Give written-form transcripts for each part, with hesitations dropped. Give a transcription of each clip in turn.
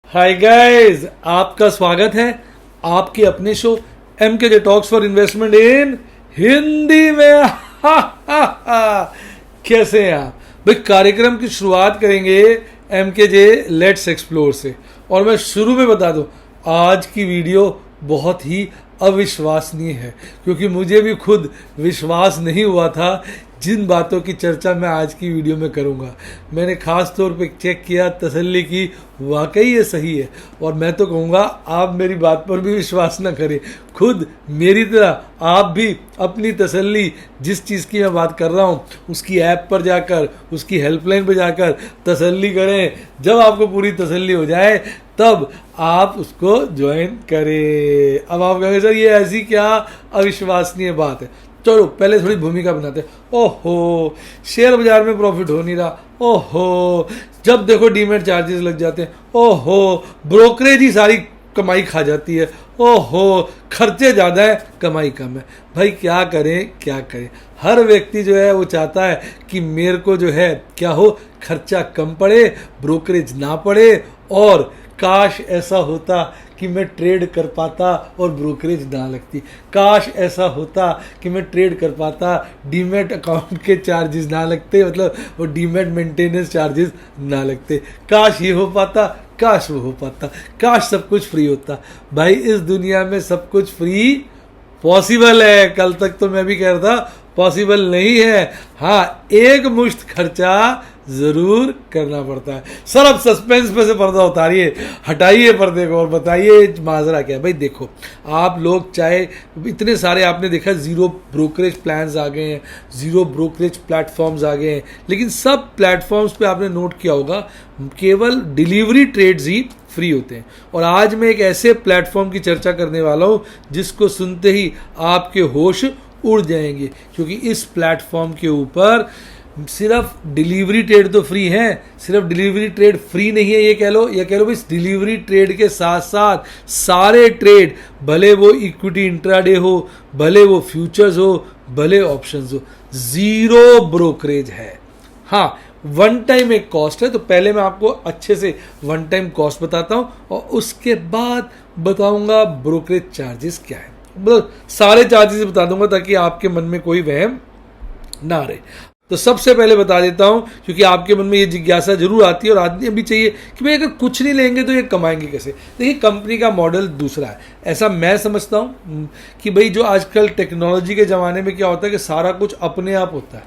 Hi guys, आपका स्वागत है आपके अपने show MKJ talks for investment इन हिंदी में। कैसे हैं आप भाई? कार्यक्रम की शुरुआत करेंगे MKJ लेट्स एक्सप्लोर से। और मैं शुरू में बता दूं, आज की वीडियो बहुत ही अविश्वसनीय है, क्योंकि मुझे भी खुद विश्वास नहीं हुआ था जिन बातों की चर्चा मैं आज की वीडियो में करूंगा। मैंने खास तौर पे चेक किया, तसल्ली की, वाकई ये सही है। और मैं तो कहूँगा आप मेरी बात पर भी विश्वास ना करें, खुद मेरी तरह आप भी अपनी तसल्ली जिस चीज़ की मैं बात कर रहा हूँ उसकी ऐप पर जाकर, उसकी हेल्पलाइन पर जाकर तसल्ली करें। जब आपको पूरी तसल्ली हो जाए तब आप उसको ज्वाइन करें। अब आप कहेंगे सर ये ऐसी क्या अविश्वसनीय बात है। चलो पहले थोड़ी भूमिका बनाते हैं। ओहो, शेयर बाजार में प्रॉफिट हो नहीं रहा। ओहो, जब देखो डीमेट चार्जेस लग जाते हैं। ओहो, ब्रोकरेज ही सारी कमाई खा जाती है। ओहो, खर्चे ज़्यादा है, कमाई कम है। भाई क्या करें क्या करें। हर व्यक्ति जो है वो चाहता है कि मेरे को जो है क्या हो, खर्चा कम पड़े, ब्रोकरेज ना पड़े। और काश ऐसा होता कि मैं ट्रेड कर पाता और ब्रोकरेज ना लगती। काश ऐसा होता कि मैं ट्रेड कर पाता, डीमेट अकाउंट के चार्जेस ना लगते, मतलब वो डीमेट मेंटेनेंस चार्जेस ना लगते। काश ये हो पाता, काश वो हो पाता, काश सब कुछ फ्री होता। भाई इस दुनिया में सब कुछ फ्री पॉसिबल है। कल तक तो मैं भी कह रहा था पॉसिबल नहीं है। हाँ, एक मुश्त खर्चा जरूर करना पड़ता है। सर अब सस्पेंस पे से पर्दा उतारिए, हटाइए पर्दे को और बताइए माजरा क्या है। भाई देखो, आप लोग चाहे इतने सारे आपने देखा जीरो ब्रोकरेज प्लान्स आ गए हैं, जीरो ब्रोकरेज प्लेटफॉर्म्स आ गए हैं, लेकिन सब प्लेटफॉर्म्स पे आपने नोट किया होगा केवल डिलीवरी ट्रेड्स ही फ्री होते हैं। और आज मैं एक ऐसे प्लेटफॉर्म की चर्चा करने वाला हूँ जिसको सुनते ही आपके होश उड़ जाएंगे, क्योंकि इस प्लेटफॉर्म के ऊपर सिर्फ डिलीवरी ट्रेड तो फ्री है, सिर्फ डिलीवरी ट्रेड फ्री नहीं है ये कह लो, या कह लो इस डिलीवरी ट्रेड के साथ साथ सारे ट्रेड, भले वो इक्विटी इंट्राडे हो, भले वो फ्यूचर्स हो, भले ऑप्शंस हो, जीरो ब्रोकरेज है। हाँ, वन टाइम एक कॉस्ट है। तो पहले मैं आपको अच्छे से वन टाइम कॉस्ट बताता हूँ और उसके बाद बताऊंगा ब्रोकरेज चार्जेस क्या है। मतलब सारे चार्जेस बता दूंगा ताकि आपके मन में कोई वहम ना रहे। तो सबसे पहले बता देता हूं, क्योंकि आपके मन में ये जिज्ञासा जरूर आती है और आदमी भी चाहिए कि भाई अगर कुछ नहीं लेंगे तो ये कमाएंगे कैसे। देखिए, कंपनी का मॉडल दूसरा है, ऐसा मैं समझता हूं कि भाई जो आजकल टेक्नोलॉजी के ज़माने में क्या होता है कि सारा कुछ अपने आप होता है,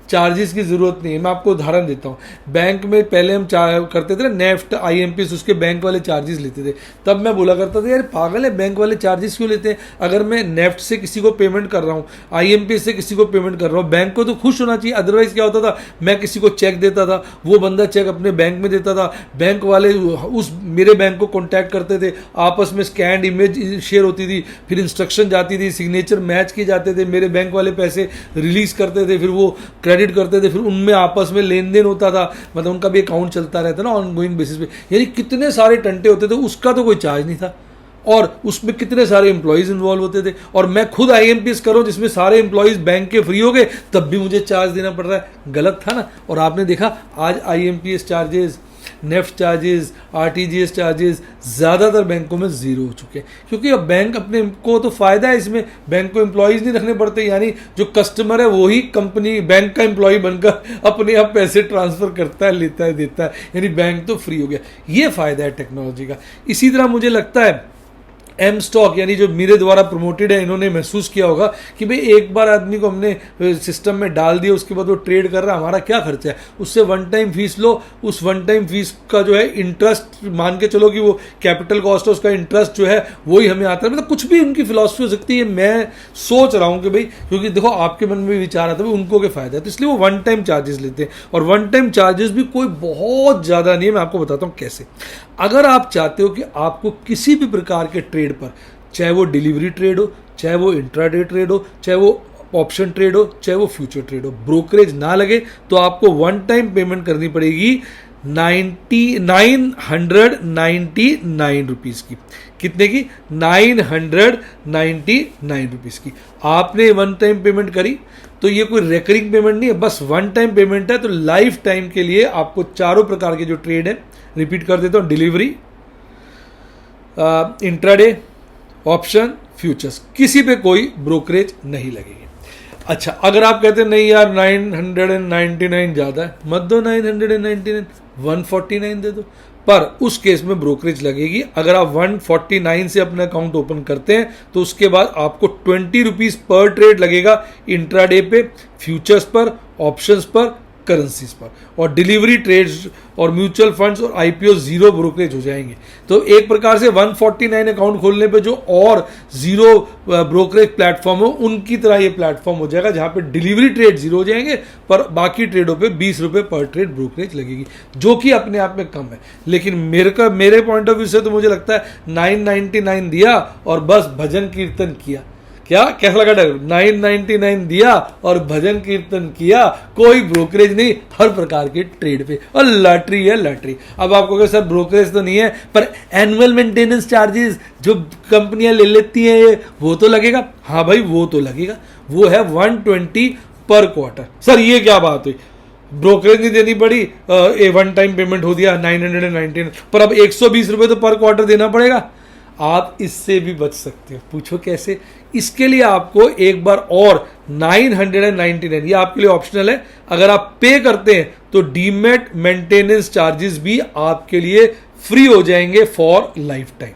चार्जेस की ज़रूरत नहीं है। मैं आपको उदाहरण देता हूँ। बैंक में पहले हम करते थे ना नेफ्ट IMPS, उसके बैंक वाले चार्जेस लेते थे। तब मैं बोला करता था यार पागल है, बैंक वाले चार्जेस क्यों लेते हैं? अगर मैं नेफ्ट से किसी को पेमेंट कर रहा हूँ, IMPS से किसी को पेमेंट कर रहा हूँ, बैंक को तो खुश होना चाहिए। अदरवाइज क्या होता था, मैं किसी को चेक देता था, वो बंदा चेक अपने बैंक में देता था, बैंक वाले उस मेरे बैंक को कॉन्टैक्ट करते थे, आपस में स्कैंड इमेज शेयर होती थी, फिर इंस्ट्रक्शन जाती थी, सिग्नेचर मैच किए जाते थे, मेरे बैंक वाले पैसे रिलीज करते थे, फिर वो क्रेडिट करते थे, फिर उनमें आपस में लेन देन होता था, मतलब उनका भी अकाउंट चलता रहता ना ऑन गोइंग बेसिस पे। यानी कितने सारे टंटे होते थे, उसका तो कोई चार्ज नहीं था। और उसमें कितने सारे एम्प्लॉयज इन्वॉल्व होते थे। और मैं खुद IMPS करूं जिसमें सारे एम्प्लॉयज बैंक के फ्री हो गए, तब भी मुझे चार्ज देना पड़ रहा है। गलत था ना। और आपने देखा आज IMPS charges, NEFT charges, RTGS charges ज़्यादातर बैंकों में ज़ीरो हो चुके हैं, क्योंकि अब बैंक अपने को तो फ़ायदा है इसमें, बैंक को एम्प्लॉयज़ नहीं रखने पड़ते। यानी जो कस्टमर है वही कंपनी बैंक का एम्प्लॉय बनकर अपने आप पैसे ट्रांसफ़र करता है, लेता है, देता है। यानी बैंक तो फ्री हो गया। ये फ़ायदा है टेक्नोलॉजी का। इसी तरह मुझे लगता है M स्टॉक, यानी जो मेरे द्वारा प्रमोटेड है, इन्होंने महसूस किया होगा कि भाई एक बार आदमी को हमने सिस्टम में डाल दिया, उसके बाद वो ट्रेड कर रहा है, हमारा क्या खर्चा है, उससे वन टाइम फीस लो, उस वन टाइम फीस का जो है इंटरेस्ट मान के चलो कि वो कैपिटल कॉस्ट है, उसका इंटरेस्ट जो है वही हमें आता है। मतलब कुछ भी उनकी फिलॉसफी हो सकती है। मैं सोच रहा हूँ कि भाई, क्योंकि देखो आपके मन में विचार आता है उनको क्या फ़ायदा है, तो इसलिए वो वन टाइम चार्जेस लेते हैं। और वन टाइम चार्जेस भी कोई बहुत ज़्यादा नहीं है। मैं आपको बताता हूँ कैसे। अगर आप चाहते हो कि आपको किसी भी प्रकार के ट्रेड पर, चाहे वो डिलीवरी ट्रेड हो, चाहे वो इंट्राडे ट्रेड हो, चाहे वो ऑप्शन ट्रेड हो, चाहे वो फ्यूचर ट्रेड हो, ब्रोकरेज ना लगे, तो आपको वन टाइम पेमेंट करनी पड़ेगी 999 रुपीज़ की। कितने की? 999 रुपीज़ की। आपने वन टाइम पेमेंट करी तो ये कोई रेकरिंग पेमेंट नहीं है, बस वन टाइम पेमेंट है। तो लाइफ टाइम के लिए आपको चारों प्रकार के जो ट्रेड है, रिपीट कर देता हूँ, डिलीवरी, इंट्राडे, ऑप्शन, फ्यूचर्स, किसी पे कोई ब्रोकरेज नहीं लगेगी। अच्छा, अगर आप कहते हैं नहीं यार 999 ज़्यादा है, मत दो 999, 149 दे दो, पर उस केस में ब्रोकरेज लगेगी। अगर आप 149 से अपना अकाउंट ओपन करते हैं तो उसके बाद आपको 20 रुपीज़ पर ट्रेड लगेगा इंट्राडे पे, फ्यूचर्स पर, ऑप्शंस पर, करेंसीज पर, और डिलीवरी ट्रेड्स और म्यूचुअल फंड्स और आईपीओ जीरो ब्रोकरेज हो जाएंगे। तो एक प्रकार से 149 अकाउंट खोलने पे जो और जीरो ब्रोकरेज प्लेटफॉर्म हो उनकी तरह ये प्लेटफॉर्म हो जाएगा, जहां पे डिलीवरी ट्रेड जीरो हो जाएंगे पर बाकी ट्रेडों पे 20 रुपये पर ट्रेड ब्रोकरेज लगेगी, जो कि अपने आप में कम है। लेकिन मेरे पॉइंट ऑफ व्यू से तो मुझे लगता है 999 दिया और बस भजन कीर्तन किया, क्या कैसा लगा डर, 999 दिया और भजन कीर्तन किया, कोई ब्रोकरेज नहीं हर प्रकार के ट्रेड पे, और लॉटरी है लॉटरी। अब आपको कहे सर ब्रोकरेज तो नहीं है पर एनुअल मेंटेनेंस चार्जेस जो कंपनियां ले लेती हैं वो तो लगेगा। हाँ भाई वो तो लगेगा, वो है 120 पर क्वार्टर। सर ये क्या बात हुई, ब्रोकरेज नहीं देनी पड़ी, वन टाइम पेमेंट हो दिया 999 पर अब 120 रुपये तो पर क्वार्टर देना पड़ेगा। आप इससे भी बच सकते हो, पूछो कैसे। इसके लिए आपको एक बार और 999, ये आपके लिए ऑप्शनल है, अगर आप पे करते हैं तो डीमेट मेंटेनेंस चार्जेस भी आपके लिए फ्री हो जाएंगे फॉर लाइफ टाइम।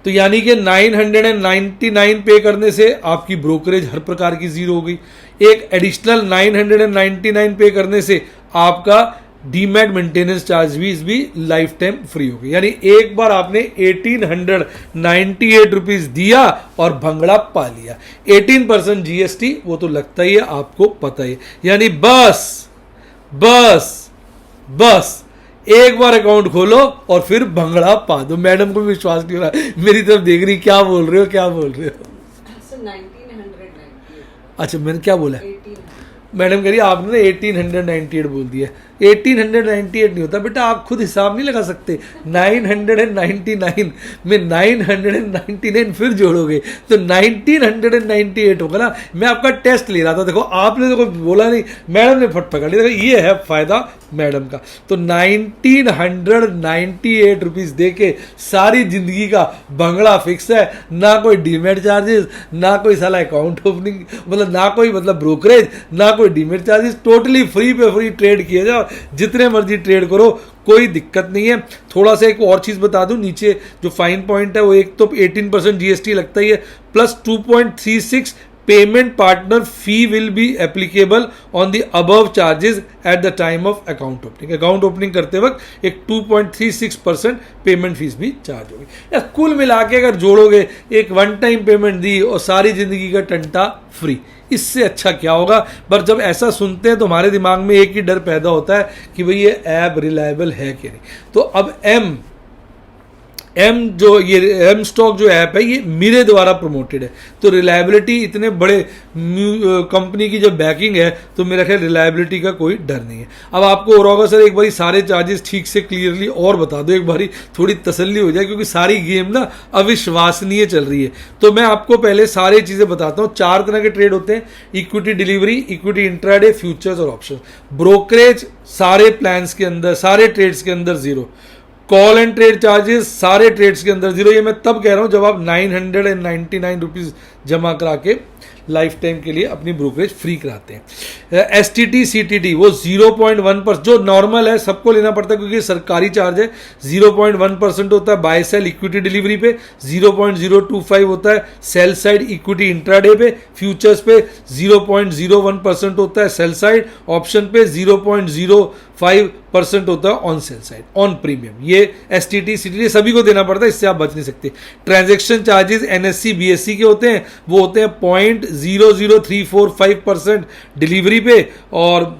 तो यानी कि 999 पे करने से आपकी ब्रोकरेज हर प्रकार की जीरो हो गई, एक एडिशनल 999 पे करने से आपका डीमैट मेंटेनेंस चार्ज भी लाइफ टाइम फ्री हो गई। यानी एक बार आपने 1898 रुपीज दिया और भंगड़ा पा लिया। 18% जीएसटी वो तो लगता ही है, आपको पता ही है। यानी बस एक बार अकाउंट खोलो और फिर भंगड़ा पा दो। मैडम को विश्वास नहीं हो रहा, मेरी तरफ देख रही, क्या बोल रहे हो। 1998। अच्छा मैंने क्या बोला, मैडम कह रही आपने 1898 बोल दिया। 1898 नहीं होता बेटा, आप खुद हिसाब नहीं लगा सकते। 999 में 999 फिर जोड़ोगे तो 1998 होगा ना। मैं आपका टेस्ट ले रहा था, देखो आपने देखो बोला नहीं, मैडम ने फट पकड़ लिया। देखो ये है फायदा मैडम का। तो 1998 रुपीज दे के सारी जिंदगी का भंगड़ा फिक्स है, ना कोई डीमेट चार्जेस, ना कोई साला अकाउंट ओपनिंग, मतलब ना कोई मतलब ब्रोकरेज, ना कोई डीमेट चार्जेस, टोटली फ्री पे फ्री ट्रेड किए जाओ, जितने मर्जी ट्रेड करो, कोई दिक्कत नहीं है। थोड़ा सा एक और चीज बता दूं, नीचे जो फाइन पॉइंट है वो एक तो 18% जीएसटी लगता ही है, plus 2.36 payment partner fee will be applicable on the above charges at the time of account opening. Account opening करते वक्त एक 2.36% पेमेंट फीस भी चार्ज होगी। या कुल मिला के अगर जोड़ोगे, एक वन टाइम पेमेंट दी और सारी जिंदगी का टंटा फ्री, इससे अच्छा क्या होगा। पर जब ऐसा सुनते हैं तो हमारे दिमाग में एक ही डर पैदा होता है कि भाई ये ऐप रिलायबल है कि नहीं। तो अब एम स्टॉक जो ऐप है ये मेरे द्वारा प्रमोटेड है, तो रिलायबिलिटी, इतने बड़े कंपनी की जब बैकिंग है तो मेरा ख्याल रिलायबिलिटी का कोई डर नहीं है। अब आपको और होगा सर एक बारी सारे चार्जेस ठीक से क्लियरली और बता दो, एक बारी थोड़ी तसल्ली हो जाए, क्योंकि सारी गेम ना अविश्वसनीय चल रही है। तो मैं आपको पहले सारी चीजें बताता हूँ। 4 तरह के ट्रेड होते हैं, equity delivery, equity intraday, futures और ऑप्शन। ब्रोकरेज सारे प्लान्स के अंदर, सारे ट्रेड्स के अंदर zero. Call and trade charges सारे ट्रेड्स के अंदर जीरो। ये मैं तब कह रहा हूं जब आप 999 रुपीज जमा करा के लाइफ टाइम के लिए अपनी ब्रोकरेज फ्री कराते हैं। एसटीटी सीटीटी वो 0.1%, जो नॉर्मल है सबको लेना पड़ता है क्योंकि सरकारी चार्ज है, 0.1% होता है बाय सेल इक्विटी डिलीवरी पे, 0.025 होता है सेल साइड इक्विटी इंट्राडे पे, फ्यूचर्स पे 0.01% होता है सेल साइड, ऑप्शन पे 0.05% होता है on sell side on premium. ये एसटीटी सीटीटी सभी को देना पड़ता है, इससे आप बच नहीं सकते। ट्रांजैक्शन चार्जेस एनएससी बीएससी के होते हैं, वो होते हैं 0.00345% डिलीवरी पे और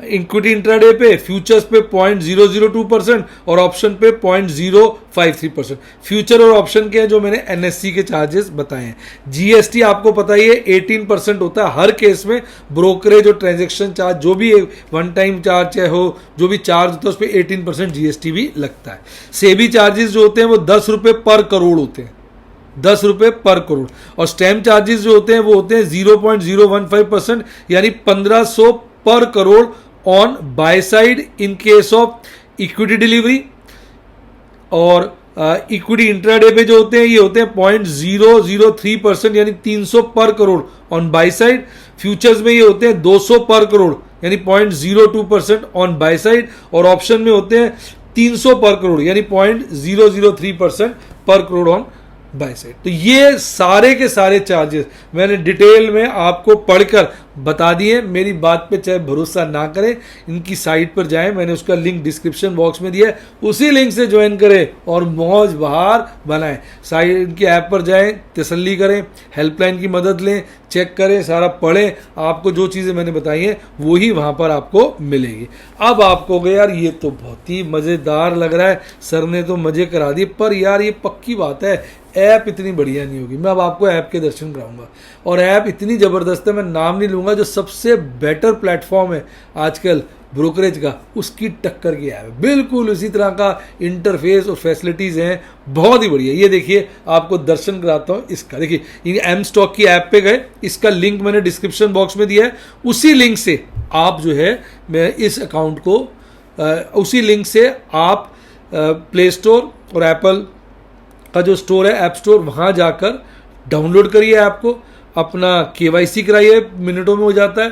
इक्विटी इंट्राडे पे, फ्यूचर्स पे 0.002% और ऑप्शन पे 0.053%। फ्यूचर और ऑप्शन के हैं जो मैंने एनएससी के चार्जेस बताए हैं। जीएसटी आपको पता ही है 18% होता है हर केस में। ब्रोकरेज और ट्रांजैक्शन चार्ज जो भी वन टाइम चार्ज चाहे हो, जो भी चार्ज होता है उस पर 18% जीएसटी भी लगता है। सेबी चार्जेस जो होते हैं वो 10 रुपये पर करोड़ होते हैं, 10 रुपये पर करोड़। और स्टैम्प चार्जेस जो होते हैं वो होते हैं 0.015%, यानी 1500 पर crore on by side in case of equity delivery, और इक्विटी इंट्राडे पे जो होते हैं ये होते हैं 0.003% यानी 300 पर crore on by side. Futures में ये होते हैं 200 पर करोड़ यानी 0.02% ऑन बाई साइड, और ऑप्शन में होते हैं 300 पर करोड़ यानी 0.003% पर करोड़ ऑन बाय साइड। तो ये सारे के सारे चार्जेस मैंने डिटेल में आपको पढ़कर बता दिए। मेरी बात पे चाहे भरोसा ना करें, इनकी साइट पर जाएं, मैंने उसका लिंक डिस्क्रिप्शन बॉक्स में दिया है, उसी लिंक से ज्वाइन करें और मौज बहार बनाएं। साइट इनकी ऐप पर जाएं, तसल्ली करें, हेल्पलाइन की मदद लें, चेक करें, सारा पढ़ें। आपको जो चीज़ें मैंने बताई हैं वही वहाँ पर आपको मिलेगी। अब आपको गए यार ये तो बहुत ही मज़ेदार लग रहा है, सर ने तो मज़े करा दिए, पर यार ये पक्की बात है ऐप इतनी बढ़िया नहीं होगी। मैं अब आपको ऐप के दर्शन कराऊंगा, और ऐप इतनी ज़बरदस्त है, मैं नाम नहीं लूँगा, जो सबसे बेटर प्लेटफॉर्म है आजकल ब्रोकरेज का, उसकी टक्कर की ऐप है। बिल्कुल उसी तरह का इंटरफेस और फैसिलिटीज़ हैं, बहुत ही बढ़िया। ये देखिए आपको दर्शन कराता हूँ इसका। देखिए ये एम स्टॉक की ऐप पे गए, इसका लिंक मैंने डिस्क्रिप्शन बॉक्स में दिया है, उसी लिंक से आप जो है मैं इस अकाउंट को उसी लिंक से आप प्ले स्टोर और एप्पल का जो स्टोर है ऐप स्टोर, वहाँ जाकर डाउनलोड करिए ऐप को, अपना KYC कराइए, मिनटों में हो जाता है,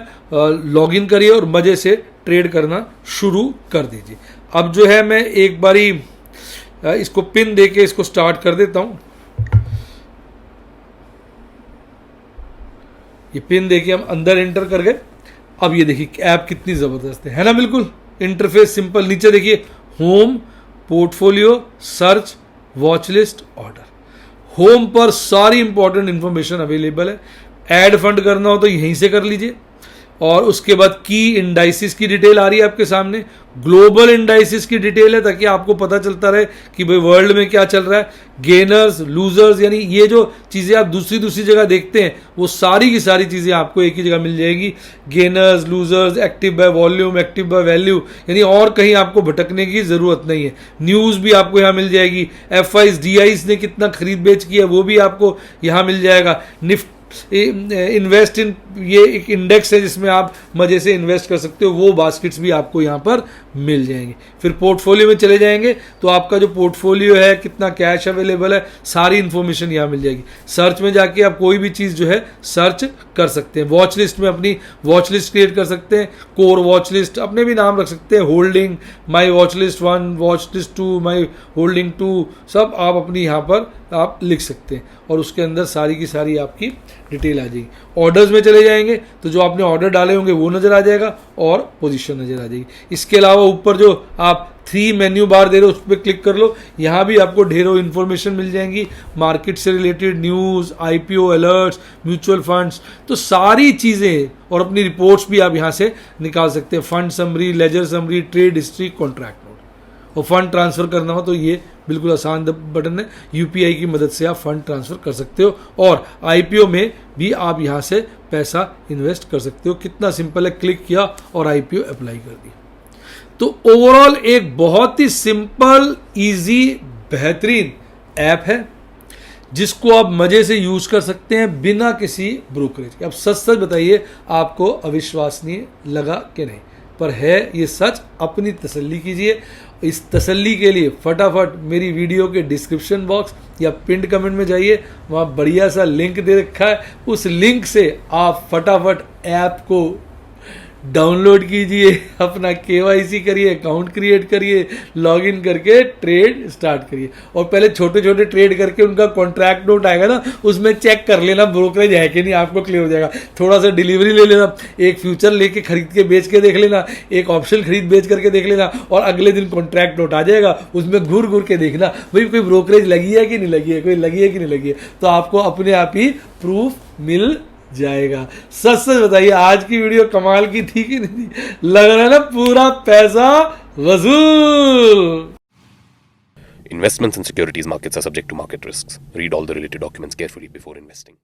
लॉगिन करिए और मज़े से ट्रेड करना शुरू कर दीजिए। अब जो है मैं एक बारी इसको पिन देके इसको स्टार्ट कर देता हूँ। ये पिन देके हम अंदर एंटर कर गए। अब ये देखिए ऐप कितनी ज़बरदस्त है ना। बिल्कुल इंटरफेस सिंपल। नीचे देखिए home, portfolio, search, watch list, order. Home पर सारी इंपॉर्टेंट इंफॉर्मेशन अवेलेबल है। ऐड फंड करना हो तो यहीं से कर लीजिए, और उसके बाद की इंडाइसिस की डिटेल आ रही है आपके सामने, ग्लोबल इंडाइसिस की डिटेल है, ताकि आपको पता चलता रहे कि भाई वर्ल्ड में क्या चल रहा है। गेनर्स, लूजर्स, यानी ये जो चीज़ें आप दूसरी जगह देखते हैं वो सारी की सारी चीज़ें आपको एक ही जगह मिल जाएगी। Gainers, losers, active by volume, active by value, यानी और कहीं आपको भटकने की ज़रूरत नहीं है। न्यूज़ भी आपको यहाँ मिल जाएगी। FIs, DIs ने कितना खरीद बेच किया वो भी आपको यहाँ मिल जाएगा। इन्वेस्ट इन, ये एक इंडेक्स है जिसमें आप मजे से इन्वेस्ट कर सकते हो, वो बास्केट्स भी आपको यहाँ पर मिल जाएंगे। फिर पोर्टफोलियो में चले जाएंगे तो आपका जो पोर्टफोलियो है, कितना कैश अवेलेबल है, सारी इंफॉर्मेशन यहाँ मिल जाएगी। सर्च में जाके आप कोई भी चीज़ जो है सर्च कर सकते हैं। वॉच लिस्ट में अपनी वॉच लिस्ट क्रिएट कर सकते हैं, कोर वॉच लिस्ट, अपने भी नाम रख सकते हैं, holding, my watch list 1, watch list 2, my holding 2, सब आप अपनी यहाँ पर आप लिख सकते हैं, और उसके अंदर सारी की सारी आपकी डिटेल आ जाएगी। ऑर्डर्स में चले जाएंगे तो जो आपने ऑर्डर डाले होंगे वो नज़र आ जाएगा और पोजीशन नज़र आ जाएगी। इसके अलावा ऊपर जो आप 3 मेन्यू बार दे रहे हो उस पर क्लिक कर लो, यहाँ भी आपको ढेरों इन्फॉर्मेशन मिल जाएंगी, मार्केट से related news, IPO alerts, mutual funds, तो सारी चीज़ें, और अपनी रिपोर्ट्स भी आप यहाँ से निकाल सकते हैं। Fund summary, ledger summary, trade history, contract note. और फंड ट्रांसफ़र करना हो तो ये बिल्कुल आसान बटन है, UPI की मदद से आप फंड ट्रांसफ़र कर सकते हो, और IPO में भी आप यहाँ से पैसा इन्वेस्ट कर सकते हो। कितना सिंपल है, क्लिक किया और IPO अप्लाई कर दी। तो ओवरऑल एक बहुत ही सिंपल, इजी, बेहतरीन ऐप है जिसको आप मज़े से यूज़ कर सकते हैं बिना किसी ब्रोकरेज के। अब सच बताइए आपको अविश्वसनीय लगा कि नहीं, पर है ये सच। अपनी तसल्ली कीजिए। इस तसल्ली के लिए फटाफट मेरी वीडियो के डिस्क्रिप्शन बॉक्स या पिंड कमेंट में जाइए, वहाँ बढ़िया सा लिंक दे रखा है, उस लिंक से आप फटाफट ऐप को डाउनलोड कीजिए, अपना KYC करिए, अकाउंट क्रिएट करिए, लॉगिन करके ट्रेड स्टार्ट करिए। और पहले छोटे छोटे ट्रेड करके उनका कॉन्ट्रैक्ट नोट आएगा ना, उसमें चेक कर लेना ब्रोकरेज है कि नहीं, आपको क्लियर हो जाएगा। थोड़ा सा डिलीवरी ले लेना, एक फ्यूचर लेके खरीद के बेच के देख लेना, एक ऑप्शन खरीद बेच करके देख लेना, और अगले दिन कॉन्ट्रैक्ट नोट आ जाएगा, उसमें घूर घूर के देखना भाई कोई ब्रोकरेज लगी है कि नहीं लगी है, कोई लगी है कि नहीं लगी है, तो आपको अपने आप ही प्रूफ मिल जाएगा। सच बताइए आज की वीडियो कमाल की थी कि नहीं थी? लग रहा है ना पूरा पैसा वसूल। Investments in securities markets are subject to market risks. Read all the related documents carefully before investing.